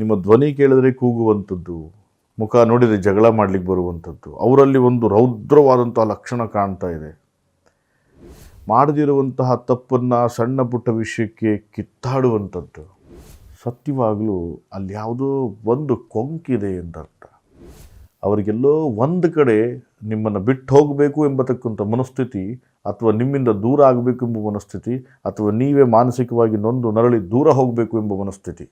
ನಿಮ್ಮ ಧ್ವನಿ ಕೇಳಿದ್ರೆ ಕೂಗುವಂಥದ್ದು, ಮುಖ ನೋಡಿದರೆ ಜಗಳ ಮಾಡಲಿಕ್ಕೆ ಬರುವಂಥದ್ದು, ಅವರಲ್ಲಿ ಒಂದು ರೌದ್ರವಾದಂಥ ಲಕ್ಷಣ ಕಾಣ್ತಾ ಇದೆ. ಮಾಡದಿರುವಂತಹ ತಪ್ಪನ್ನು ಸಣ್ಣ ಪುಟ್ಟ ವಿಷಯಕ್ಕೆ ಕಿತ್ತಾಡುವಂಥದ್ದು. ಸತ್ಯವಾಗಲೂ ಅಲ್ಲಿ ಯಾವುದೋ ಒಂದು ಕೊಂಕಿದೆ ಎಂದರ್ಥ. ಅವರಿಗೆಲ್ಲೋ ಒಂದು ಕಡೆ ನಿಮ್ಮನ್ನು ಬಿಟ್ಟು ಹೋಗಬೇಕು ಎಂಬತಕ್ಕಂಥ ಮನಸ್ಥಿತಿ, ಅಥವಾ ನಿಮ್ಮಿಂದ ದೂರ ಆಗಬೇಕು ಎಂಬ ಮನಸ್ಥಿತಿ, ಅಥವಾ ನೀವೇ ಮಾನಸಿಕವಾಗಿ ನೊಂದು ನರಳಿ ದೂರ ಹೋಗಬೇಕು ಎಂಬ ಮನಸ್ಥಿತಿ.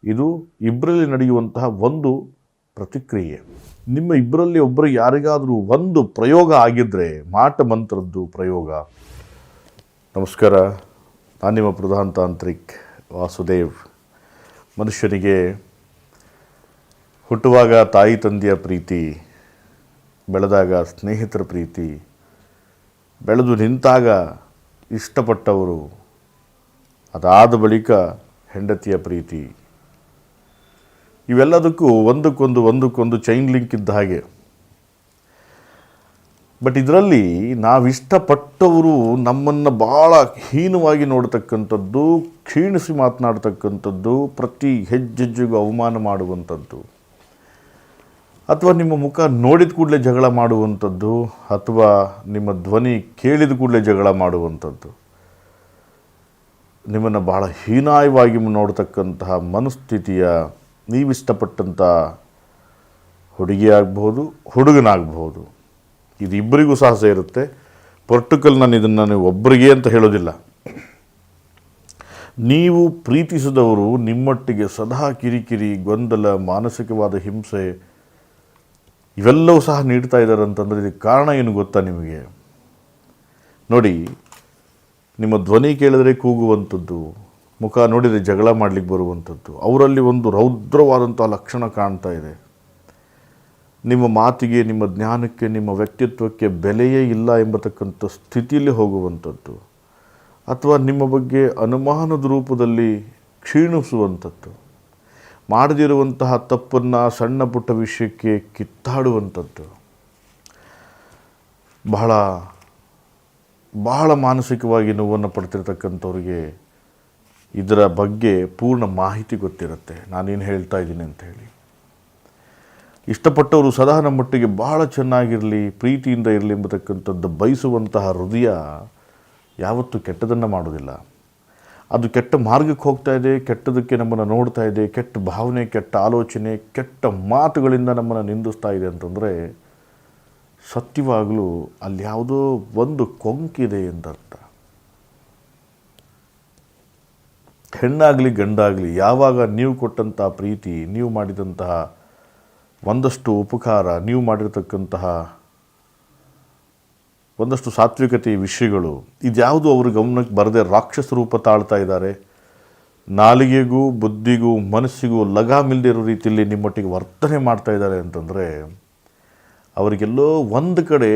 ಇದು ಇಬ್ಬರಲ್ಲಿ ನಡೆಯುವಂತಹ ಒಂದು ಪ್ರತಿಕ್ರಿಯೆ. ನಿಮ್ಮ ಇಬ್ಬರಲ್ಲಿ ಒಬ್ಬರು ಯಾರಿಗಾದರೂ ಒಂದು ಪ್ರಯೋಗ ಆಗಿದ್ದರೆ, ಮಾಟ ಮಂತ್ರದ್ದು ಪ್ರಯೋಗ. ನಮಸ್ಕಾರ, ನಾನು ನಿಮ್ಮ ಪ್ರಧಾನ ತಾಂತ್ರಿಕ್ ವಾಸುದೇವ್. ಮನುಷ್ಯನಿಗೆ ಹುಟ್ಟುವಾಗ ತಾಯಿ ತಂದೆಯ ಪ್ರೀತಿ, ಬೆಳೆದಾಗ ಸ್ನೇಹಿತರ ಪ್ರೀತಿ, ಬೆಳೆದು ನಿಂತಾಗ ಇಷ್ಟಪಟ್ಟವರು, ಅದಾದ ಬಳಿಕ ಹೆಂಡತಿಯ ಪ್ರೀತಿ, ಇವೆಲ್ಲದಕ್ಕೂ ಒಂದಕ್ಕೊಂದು ಚೈನ್ ಲಿಂಕ್ ಇದ್ದ ಹಾಗೆ. ಬಟ್ ಇದರಲ್ಲಿ ನಾವಿಷ್ಟಪಟ್ಟವರು ನಮ್ಮನ್ನು ಭಾಳ ಹೀನವಾಗಿ ನೋಡ್ತಕ್ಕಂಥದ್ದು, ಕ್ಷೀಣಿಸಿ ಮಾತನಾಡ್ತಕ್ಕಂಥದ್ದು, ಪ್ರತಿ ಹೆಜ್ಜೆಜ್ಜೆಗೂ ಅವಮಾನ ಮಾಡುವಂಥದ್ದು, ಅಥವಾ ನಿಮ್ಮ ಮುಖ ನೋಡಿದ ಕೂಡಲೇ ಜಗಳ ಮಾಡುವಂಥದ್ದು, ಅಥವಾ ನಿಮ್ಮ ಧ್ವನಿ ಕೇಳಿದ ಕೂಡಲೇ ಜಗಳ ಮಾಡುವಂಥದ್ದು, ನಿಮ್ಮನ್ನು ಭಾಳ ಹೀನಾಯವಾಗಿ ನೋಡ್ತಕ್ಕಂತಹ ಮನಸ್ಥಿತಿಯ ನೀವಿಷ್ಟಪಟ್ಟಂಥ ಹುಡುಗಿ ಆಗ್ಬೋದು, ಹುಡುಗನಾಗಬಹುದು. ಇದು ಇಬ್ಬರಿಗೂ ಸಹ ಸೇರುತ್ತೆ. ಪರ್ಟಿಕ್ಯುಲರ್ ನಾನು ಇದನ್ನು ಒಬ್ಬರಿಗೆ ಅಂತ ಹೇಳೋದಿಲ್ಲ. ನೀವು ಪ್ರೀತಿಸಿದವರು ನಿಮ್ಮೊಟ್ಟಿಗೆ ಸದಾ ಕಿರಿಕಿರಿ, ಗೊಂದಲ, ಮಾನಸಿಕವಾದ ಹಿಂಸೆ ಇವೆಲ್ಲವೂ ಸಹ ನೀಡ್ತಾ ಇದ್ದಾರೆ ಅಂತಂದರೆ ಇದಕ್ಕೆ ಕಾರಣ ಏನು ಗೊತ್ತಾ ನಿಮಗೆ? ನೋಡಿ, ನಿಮ್ಮ ಧ್ವನಿ ಕೇಳಿದ್ರೆ ಕೂಗುವಂಥದ್ದು, ಮುಖ ನೋಡಿದರೆ ಜಗಳ ಮಾಡಲಿಕ್ಕೆ ಬರುವಂಥದ್ದು, ಅವರಲ್ಲಿ ಒಂದು ರೌದ್ರವಾದಂಥ ಲಕ್ಷಣ ಕಾಣ್ತಾ ಇದೆ. ನಿಮ್ಮ ಮಾತಿಗೆ, ನಿಮ್ಮ ಜ್ಞಾನಕ್ಕೆ, ನಿಮ್ಮ ವ್ಯಕ್ತಿತ್ವಕ್ಕೆ ಬೆಲೆಯೇ ಇಲ್ಲ ಎಂಬತಕ್ಕಂಥ ಸ್ಥಿತಿಯಲ್ಲಿ ಹೋಗುವಂಥದ್ದು, ಅಥವಾ ನಿಮ್ಮ ಬಗ್ಗೆ ಅನುಮಾನದ ರೂಪದಲ್ಲಿ ಕ್ಷೀಣಿಸುವಂಥದ್ದು, ಮಾಡದಿರುವಂತಹ ತಪ್ಪನ್ನು ಸಣ್ಣ ಪುಟ್ಟ ವಿಷಯಕ್ಕೆ ಕಿತ್ತಾಡುವಂಥದ್ದು, ಬಹಳ ಬಹಳ ಮಾನಸಿಕವಾಗಿ ನೋವನ್ನು ಪಡ್ತಿರ್ತಕ್ಕಂಥವ್ರಿಗೆ ಇದರ ಬಗ್ಗೆ ಪೂರ್ಣ ಮಾಹಿತಿ ಗೊತ್ತಿರುತ್ತೆ, ನಾನೇನು ಹೇಳ್ತಾ ಇದ್ದೀನಿ ಅಂತ ಹೇಳಿ. ಇಷ್ಟಪಟ್ಟವರು ಸದಾ ನಮ್ಮೊಟ್ಟಿಗೆ ಬಹಳ ಚೆನ್ನಾಗಿರಲಿ, ಪ್ರೀತಿಯಿಂದ ಇರಲಿ ಎಂಬತಕ್ಕಂಥದ್ದು ಬಯಸುವಂತಹ ಹೃದಯ ಯಾವತ್ತೂ ಕೆಟ್ಟದನ್ನು ಮಾಡೋದಿಲ್ಲ. ಅದು ಕೆಟ್ಟ ಮಾರ್ಗಕ್ಕೆ ಹೋಗ್ತಾ ಇದೆ, ಕೆಟ್ಟದಕ್ಕೆ ನಮ್ಮನ್ನು ನೋಡ್ತಾ ಇದೆ, ಕೆಟ್ಟ ಭಾವನೆ, ಕೆಟ್ಟ ಆಲೋಚನೆ, ಕೆಟ್ಟ ಮಾತುಗಳಿಂದ ನಮ್ಮನ್ನು ನಿಂದಿಸ್ತಾ ಇದೆ ಅಂತಂದರೆ ಸತ್ಯವಾಗಲೂ ಅಲ್ಲಿ ಯಾವುದೋ ಒಂದು ಕೊಂಕಿದೆ ಎಂದರ್ಥ. ಹೆಣ್ಣಾಗಲಿ ಗಂಡಾಗಲಿ, ಯಾವಾಗ ನೀವು ಕೊಟ್ಟಂಥ ಪ್ರೀತಿ, ನೀವು ಮಾಡಿದಂತಹ ಒಂದಷ್ಟು ಉಪಕಾರ, ನೀವು ಮಾಡಿರ್ತಕ್ಕಂತಹ ಒಂದಷ್ಟು ಸಾತ್ವಿಕತೆಯ ವಿಷಯಗಳು, ಇದ್ಯಾವುದು ಅವ್ರ ಗಮನಕ್ಕೆ ಬರದೆ ರಾಕ್ಷಸ ರೂಪ ತಾಳ್ತಾ ಇದ್ದಾರೆ. ನಾಲಿಗೆಗೂ ಬುದ್ಧಿಗೂ ಮನಸ್ಸಿಗೂ ಲಗಾಮಿಲ್ಲದೆ ಇರೋ ರೀತಿಯಲ್ಲಿ ನಿಮ್ಮೊಟ್ಟಿಗೆ ವರ್ತನೆ ಮಾಡ್ತಾ ಇದ್ದಾರೆ ಅಂತಂದರೆ ಅವರಿಗೆಲ್ಲೋ ಒಂದು ಕಡೆ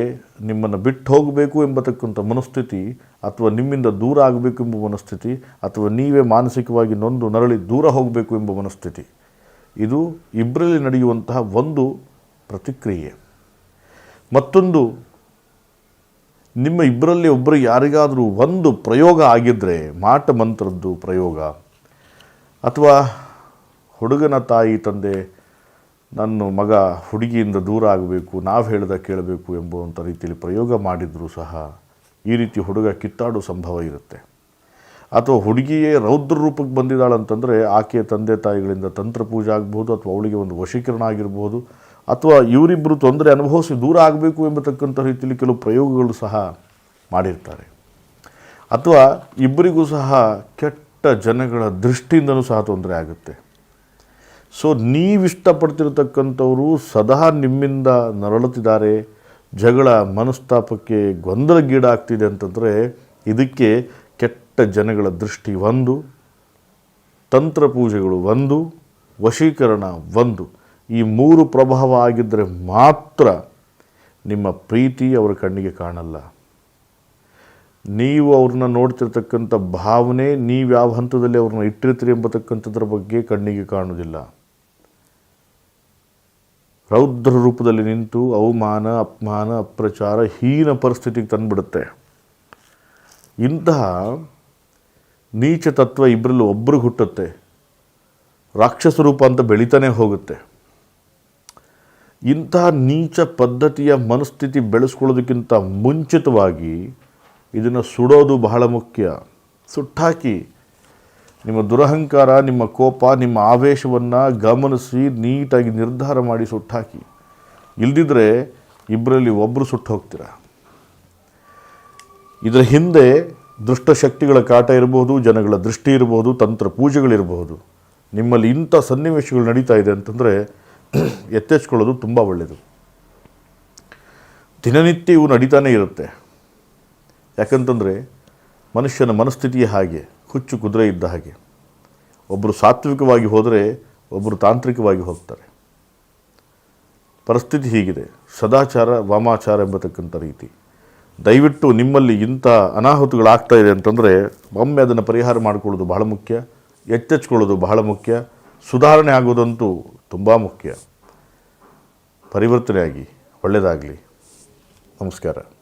ನಿಮ್ಮನ್ನು ಬಿಟ್ಟು ಹೋಗಬೇಕು ಎಂಬತಕ್ಕಂಥ ಮನಸ್ಥಿತಿ, ಅಥವಾ ನಿಮ್ಮಿಂದ ದೂರ ಆಗಬೇಕು ಎಂಬ ಮನಸ್ಥಿತಿ, ಅಥವಾ ನೀವೇ ಮಾನಸಿಕವಾಗಿ ನೊಂದು ನರಳಿ ದೂರ ಹೋಗಬೇಕು ಎಂಬ ಮನಸ್ಥಿತಿ. ಇದು ಇಬ್ಬರಲ್ಲಿ ನಡೆಯುವಂತಹ ಒಂದು ಪ್ರತಿಕ್ರಿಯೆ. ಮತ್ತೊಂದು, ನಿಮ್ಮ ಇಬ್ಬರಲ್ಲಿ ಒಬ್ಬರು ಯಾರಿಗಾದರೂ ಒಂದು ಪ್ರಯೋಗ ಆಗಿದ್ದರೆ, ಮಾಟ ಮಂತ್ರದ್ದು ಪ್ರಯೋಗ, ಅಥವಾ ಹುಡುಗನ ತಾಯಿ ತಂದೆ ನನ್ನ ಮಗ ಹುಡುಗಿಯಿಂದ ದೂರ ಆಗಬೇಕು, ನಾವು ಹೇಳ್ದ ಕೇಳಬೇಕು ಎಂಬುವಂಥ ರೀತಿಯಲ್ಲಿ ಪ್ರಯೋಗ ಮಾಡಿದರೂ ಸಹ ಈ ರೀತಿ ಹುಡುಗ ಕಿತ್ತಾಡೋ ಸಂಭವ ಇರುತ್ತೆ. ಅಥವಾ ಹುಡುಗಿಯೇ ರೌದ್ರ ರೂಪಕ್ಕೆ ಬಂದಿದ್ದಾಳಂತಂದರೆ ಆಕೆಯ ತಂದೆ ತಾಯಿಗಳಿಂದ ತಂತ್ರ ಪೂಜೆ ಆಗ್ಬೋದು, ಅಥವಾ ಅವಳಿಗೆ ಒಂದು ವಶೀಕರಣ ಆಗಿರ್ಬೋದು, ಅಥವಾ ಇವರಿಬ್ಬರು ತೊಂದರೆ ಅನುಭವಿಸಿ ದೂರ ಆಗಬೇಕು ಎಂಬತಕ್ಕಂಥ ರೀತಿಯಲ್ಲಿ ಕೆಲವು ಪ್ರಯೋಗಗಳು ಸಹ ಮಾಡಿರ್ತಾರೆ. ಅಥವಾ ಇಬ್ಬರಿಗೂ ಸಹ ಕೆಟ್ಟ ಜನಗಳ ದೃಷ್ಟಿಯಿಂದನೂ ಸಹ ತೊಂದರೆ ಆಗುತ್ತೆ. ಸೊ ನೀವಿಷ್ಟಪಡ್ತಿರ್ತಕ್ಕಂಥವರು ಸದಾ ನಿಮ್ಮಿಂದ ನರಳುತ್ತಿದ್ದಾರೆ, ಜಗಳ, ಮನಸ್ತಾಪಕ್ಕೆ, ಗೊಂದಲಗೀಡಾಗ್ತಿದೆ ಅಂತಂದರೆ ಇದಕ್ಕೆ ಕೆಟ್ಟ ಜನಗಳ ದೃಷ್ಟಿ ಒಂದು, ತಂತ್ರ ಪೂಜೆಗಳು ಒಂದು, ವಶೀಕರಣ ಒಂದು, ಈ ಮೂರು ಪ್ರಭಾವ ಆಗಿದ್ದರೆ ಮಾತ್ರ ನಿಮ್ಮ ಪ್ರೀತಿ ಅವರ ಕಣ್ಣಿಗೆ ಕಾಣಲ್ಲ. ನೀವು ಅವ್ರನ್ನ ನೋಡ್ತಿರ್ತಕ್ಕಂಥ ಭಾವನೆ, ನೀವು ಯಾವ ಹಂತದಲ್ಲಿ ಅವ್ರನ್ನ ಇಟ್ಟಿರ್ತೀರಿ ಎಂಬತಕ್ಕಂಥದ್ರ ಬಗ್ಗೆ ಕಣ್ಣಿಗೆ ಕಾಣುವುದಿಲ್ಲ. ರೌದ್ರ ರೂಪದಲ್ಲಿ ನಿಂತು ಅವಮಾನ, ಅಪಮಾನ, ಅಪ್ರಚಾರ, ಹೀನ ಪರಿಸ್ಥಿತಿಗೆ ತಂದುಬಿಡುತ್ತೆ. ಇಂತಹ ನೀಚ ತತ್ವ ಇಬ್ಬರಲ್ಲಿ ಒಬ್ಬರಿಗೆ ಹುಟ್ಟುತ್ತೆ. ರಾಕ್ಷಸ ರೂಪ ಅಂತ ಬೆಳೀತಾನೆ ಹೋಗುತ್ತೆ. ಇಂತಹ ನೀಚ ಪದ್ಧತಿಯ ಮನಸ್ಥಿತಿ ಬೆಳೆಸ್ಕೊಳ್ಳೋದಕ್ಕಿಂತ ಮುಂಚಿತವಾಗಿ ಇದನ್ನು ಸುಡೋದು ಬಹಳ ಮುಖ್ಯ. ಸುಟ್ಟಾಕಿ. ನಿಮ್ಮ ದುರಹಂಕಾರ, ನಿಮ್ಮ ಕೋಪ, ನಿಮ್ಮ ಆವೇಶವನ್ನು ಗಮನಿಸಿ ನೀಟಾಗಿ ನಿರ್ಧಾರ ಮಾಡಿ ಸುಟ್ಟಾಕಿ. ಇಲ್ದಿದ್ರೆ ಇಬ್ಬರಲ್ಲಿ ಒಬ್ಬರು ಸುಟ್ಟು ಹೋಗ್ತೀರ. ಇದರ ಹಿಂದೆ ದುಷ್ಟಶಕ್ತಿಗಳ ಕಾಟ ಇರಬಹುದು, ಜನಗಳ ದೃಷ್ಟಿ ಇರಬಹುದು, ತಂತ್ರ ಪೂಜೆಗಳಿರಬಹುದು. ನಿಮ್ಮಲ್ಲಿ ಇಂಥ ಸನ್ನಿವೇಶಗಳು ನಡೀತಾ ಇದೆ ಅಂತಂದರೆ ಎಚ್ಚೆತ್ಕೊಳ್ಳೋದು ತುಂಬ ಒಳ್ಳೆಯದು. ದಿನನಿತ್ಯ ಇವು ನಡೀತಾನೇ ಇರುತ್ತೆ. ಯಾಕಂತಂದರೆ ಮನುಷ್ಯನ ಮನಸ್ಥಿತಿಯೇ ಹಾಗೆ, ಹುಚ್ಚು ಕುದುರೆ ಇದ್ದ ಹಾಗೆ. ಒಬ್ಬರು ಸಾತ್ವಿಕವಾಗಿ ಹೋದರೆ ಒಬ್ಬರು ತಾಂತ್ರಿಕವಾಗಿ ಹೋಗ್ತಾರೆ. ಪರಿಸ್ಥಿತಿ ಹೀಗಿದೆ. ಸದಾಚಾರ ವಾಮಾಚಾರ ಎಂಬತಕ್ಕಂಥ ರೀತಿ. ದಯವಿಟ್ಟು ನಿಮ್ಮಲ್ಲಿ ಇಂಥ ಅನಾಹುತಗಳಾಗ್ತಾ ಇದೆ ಅಂತಂದರೆ ಒಮ್ಮೆ ಅದನ್ನು ಪರಿಹಾರ ಮಾಡಿಕೊಳ್ಳೋದು ಬಹಳ ಮುಖ್ಯ, ಎಚ್ಚೆತ್ಕೊಳ್ಳೋದು ಬಹಳ ಮುಖ್ಯ, ಸುಧಾರಣೆ ಆಗೋದಂತೂ ತುಂಬ ಮುಖ್ಯ. ಪರಿವರ್ತನೆ ಆಗಿ ಒಳ್ಳೆಯದಾಗಲಿ. ನಮಸ್ಕಾರ.